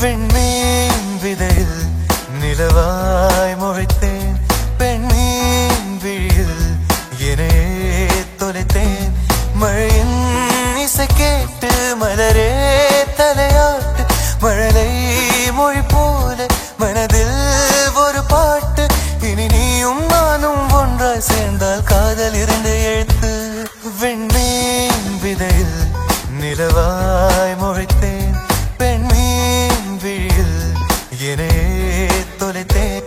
விண்மீன் விதையில் நிலவாய் முளைத்தேன். பெண்மீன் விழியில் என்னையே தொலைத்தேன். மழையின் இசை கேட்டு மலரே தலையாட்டு. மழலை மொழி போல மனதில் ஒரு பாட்டு. இனி நீயும் நானும் ஒன்றாய் சேர்ந்தால் காதல் இருந்த எழுத்து. விண்மீன் விதையில் நிலவாய் முளைத்தேன். பெண்மீன் விழியில் என்னையே தொலைத்தேன்.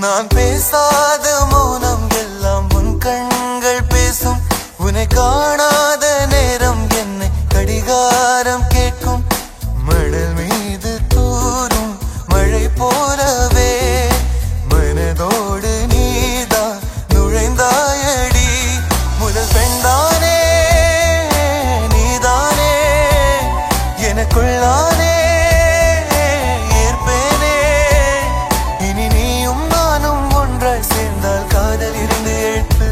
நான் பேசாத மௌனம் எல்லாம் உன் கண்கள் பேசும். உன்னை காணாத நேரம் என்னை கடிகாரம் கேட்கும். மணல் மீது தூரும் மழை போலவே மனதோடு நீதான் நுழைந்தாயடி. முதல் பெண்தானே நீதானே எனக்குள்ளானே சேர்ந்தால் காதல் இருந்து எழுத்து.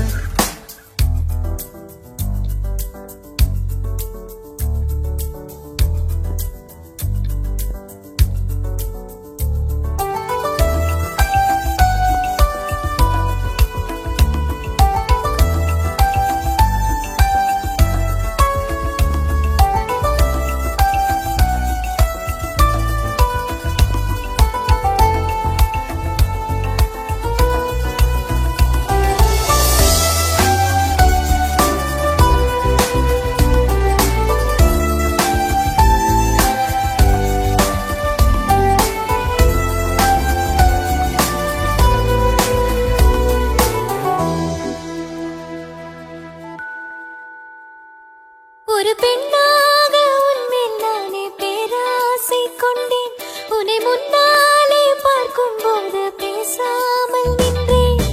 ஒரு பெண்ணாக உன்மேல் நானே பேராசை கொண்டேன். உன்னை முன்னாலே பார்க்கும் போது பேசாமல் நின்றேன்.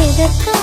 எதற்காக